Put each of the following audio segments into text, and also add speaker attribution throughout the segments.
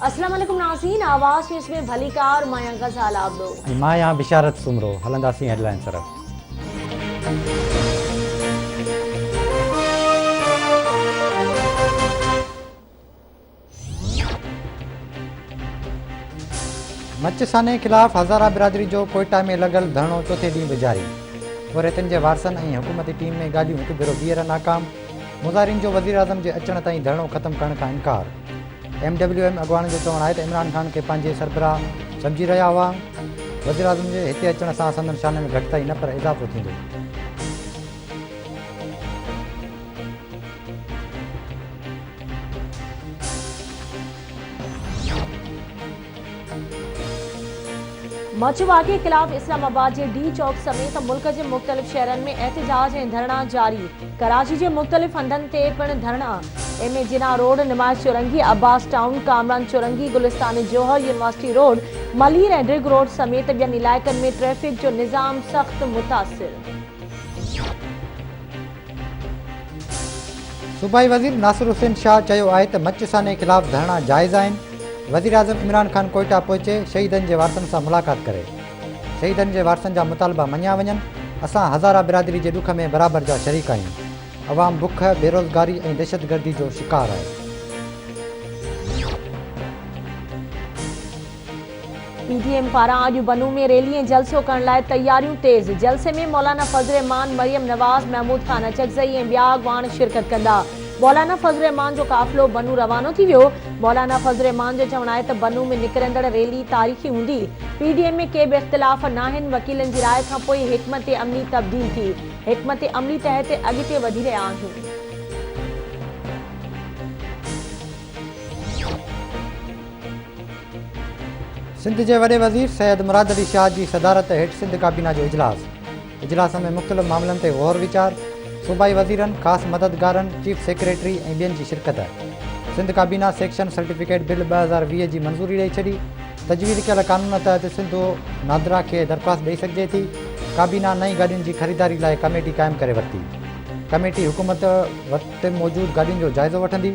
Speaker 1: अस्सलाम वालेकुम नाज़रीन, आवाज़ न्यूज़ में भली कार माया गज़ाल आबदो।
Speaker 2: माया बिशारत सुमरो हलंदासीं हेडलाइन तरफ़। मचसाने खिलाफ़ हज़ारा बिरादरी जो कोयटा में लगल धरणो चौथे ॾींहुं बि जारी। पुरैतन जे वारसनि ऐं हुकूमती टीम में गाॾियूं हिकु भेरो ॿीहर नाकाम। मुज़ाहिरीन जो वज़ीर आज़म जे अचण ताईं धरणो ख़त्म करण खां इनकार। MWM अॻवान जो चवणु आहे त इमरान ख़ान खे पंहिंजे सरबराह सम्झी रहिया हुआ। वज़ीर आज़म जे हिते अचण सां संदनि शान में घटिताई न पर इज़ाफ़ो थींदो।
Speaker 1: मचुवा के खिलाफ इस्लामाबाद के डी चौक समेत मुल्क के मुख्तलिफ शहरन में एहतजाज और धरना जारी। कराची के मुख्तलिफ हंधन ते पिण धरना। एम जिना रोड, निमाज चौरंगी, अब्बास टाउन, कामरान चौरंगी, गुलिस्तान जोहर, यूनिवर्सिटी रोड, मलीर ऐं ड्रिग रोड समेत ॿियनि इलाइक़नि में ट्रैफिक जो निज़ाम सख्त मुतासिर।
Speaker 2: सूबाई वज़ीर नासिर हुसैन शाह चयो आहे त मचसाने खिलाफ़ धरणा जाइज़ आहिनि। वज़ीर आज़म इमरान ख़ान कोयटा पहुचे शहीदनि जे वारसनि सां मुलाक़ात करे। शहीदनि जे वारसनि जा मुतालबा मञिया वञनि। असां हज़ारा बिरादरी जे ॾुख में बराबरि जा शरीक आहियूं। अवाम बुख, बेरोज़गारी ऐं दहशतगर्दी जो शिकार आहे।
Speaker 1: PDM पारां अॼु बनू में रैली ऐं जलसो करण लाइ तयारियूं तेज़। जलसे में मौलाना फज़ल रहमान, मरियम नवाज़, महमूद ख़ान अचकज़ई ऐं ॿिया अॻवान शिरकत कंदा। मौलाना फज़ल रहमान जो काफ़िलो बनू रवानो थी वियो। मौलाना फज़ल रहमान जो चवणु आहे त बनू में निकिरंदड़ रैली तारीख़ी हूंदी। PDM में के बि इख़्तिलाफ़ नाहिनि। वकीलनि जी राय खां पोइ हिकमत अमली तब्दील थी। हिकमत अमली तहत अॻिते वधी रहिया आहियूं।
Speaker 2: सिंध जे वॾे वज़ीर सैयद मुराद अली शाह जी सदारत हेठि सिंध काबीना जो इजलास में मुख़्तलिफ़ मामलनि ते गौर वीचार। सूबाई वज़ीरनि, ख़ासि मददगारनि, चीफ सेक्रेटरी ऐं ॿियनि जी शिरकत। सिंध काबीना सेक्शन सर्टिफिकेट बिल 2020 जी मंज़ूरी ॾेई छॾी। तजवीज़ कयल कानून तहत सिंध नादरा खे दरख़्वास्त ॾेई सघिजे थी। काबीना नई गाॾियुनि जी ख़रीदारी लाइ कमेटी क़ाइमु करे वरिती। कमेटी हुकूमत वटि मौजूदु गाॾियुनि जो जाइज़ो वठंदी।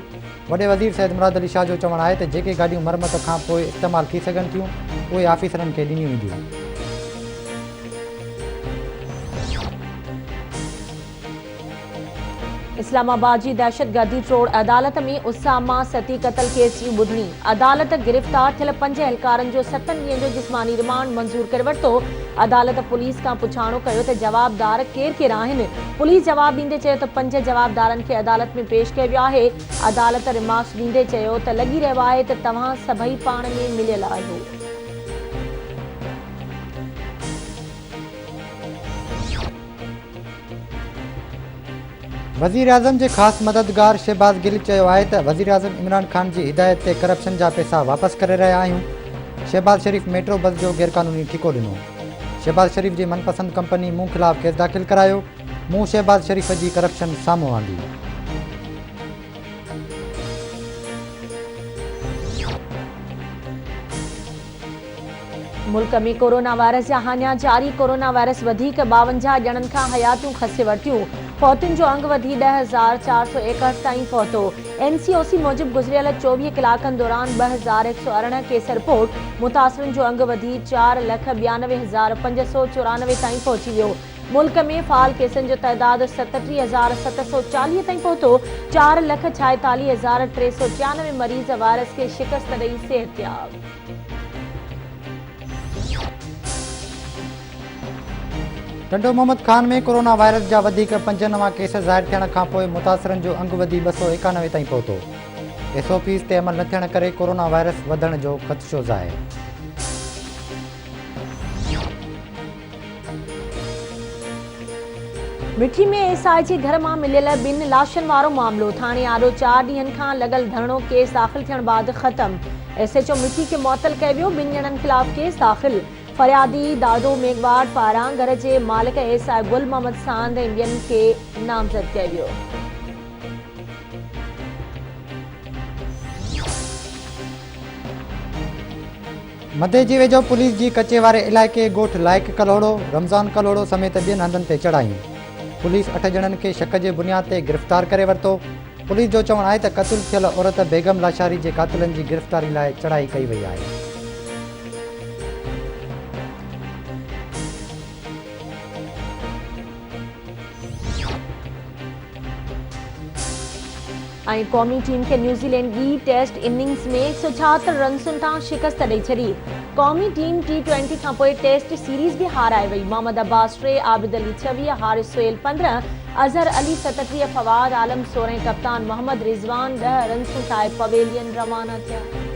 Speaker 2: वॾे वज़ीर सैयद मुराद अली शाह जो चवणु आहे त जेके गाॾियूं मरमत खां पोइ इस्तेमालु थी सघनि थियूं उहे आफ़ीसरनि खे ॾिनियूं वेंदियूं।
Speaker 1: इस्लामाबाद जी दहशतगर्दी ट्रोड़ अदालत में उसामा सती क़त्ल केस जी ॿुधणी। अदालत गिरफ़्तार थियल 5 एहलकारनि जो 7 ॾींहनि जो जिस्मानी रिमांड मंज़ूर करे वरितो। अदालत पुलिस खां पुछाणो कयो त जवाबदार केर केर आहिनि। पुलिस जवाब ॾींदे चयो त 5 जवाबदारनि खे अदालत में पेश कयो वियो आहे। अदालत रिमार्क्स ॾींदे चयो त लॻी रहियो आहे त तव्हां सभई पाण में मिलियल आहियो।
Speaker 2: वज़ीर आज़म जे ख़ासि मददगार शहबाज़ गिल चयो आहे त वज़ीर आज़म इमरान ख़ान जी हिदायत ते करप्शन जा पैसा वापसि करे रहिया आहियूं। शहबाज़ शरीफ़ मेट्रो बस जो गैरक़ानूनी ठिको ॾिनो। शहबाज़ शरीफ़ जी मनपसंद कंपनी मूं ख़िलाफ़ केस दाख़िल करायो। मूं शहबाज़ शरीफ़ जी करप्शन साम्हूं आंदी।
Speaker 1: मुल्क में कोरोना वायरस जा हानिया जारी। कोरोना वायरस वधीक 52 ॼणनि खां हयातियूं खसे वरितियूं। फौतुनि जो अंग वधी 10,461 ताईं पहुतो। NCOC मूजिबि गुज़िरियल 24 कलाकनि दौरान 2,118 केस रिपोर्ट। मुतासिरनि जो अंग वधी 4,92,594 ताईं पहुची वियो। मुल्क में फ़ाल केसनि जो तइदाद 37,740 ताईं पहुतो। 4,46,394 मरीज़ वायरस खे शिकस्त ॾेई सिहतयाब।
Speaker 2: टंडो मोहम्मद ख़ान में कोरोना वायरस जा वधीक 5 नवां केस ज़ाहिर थियण खां पोइ मुतासिरनि जो अंग वधी 291 ताईं पहुतो। SOPs ते अमल न थियण करे कोरोना वायरस वधण जो ख़दशो ज़ाहिर।
Speaker 1: मिठी में SI जे घर मां मिलियल 2 लाशनि वारो मामिलो। थाणे आॾो 4 ॾींहनि खां लॻल धरणो केस दाख़िल थियण बैदि ख़तम। SHO मिठी खे मुअतल कयो वियो। 2 ॼणनि ख़िलाफ़ केस दाख़िल। फरियादी दादो मेघवाड़ पारां घर जे मालिक SI गुल मोहम्मद सांद ऐं ॿियनि खे नामज़द कयो वियो।
Speaker 2: मधे जी वेझो पुलिस जी कचे वारे इलाइक़े ॻोठ लाइक़ कलोड़ो, रमज़ान कलोड़ो समेत 2 हंधनि ते चढ़ायूं। पुलिस 8 ॼणनि खे शक जे बुनियाद ते गिरफ़्तार करे वरितो। पुलिस जो चवणु आहे त क़तल थियल औरत बेगम लाशारी जे क़ातिलनि जी गिरफ़्तारी लाइ चढ़ाई कई वई आहे।
Speaker 1: ऐं क़ौमी टीम खे न्यूज़ीलैंड ॿी टेस्ट इनिंग्स में 176 रन्सुनि तां शिकस्त ॾेई छॾी। क़ौमी टीम T20 खां पोइ टेस्ट सीरीज़ बि हाराए वई। मोहम्मद अब्बास 3, आबिद अली 26, हारिस सोहेल 15, अज़हर अली 37, फवाद आलम 16, कप्तान मोहम्मद रिज़वान 10 रन्सूं ठाहे पवेलियन रवाना थिया।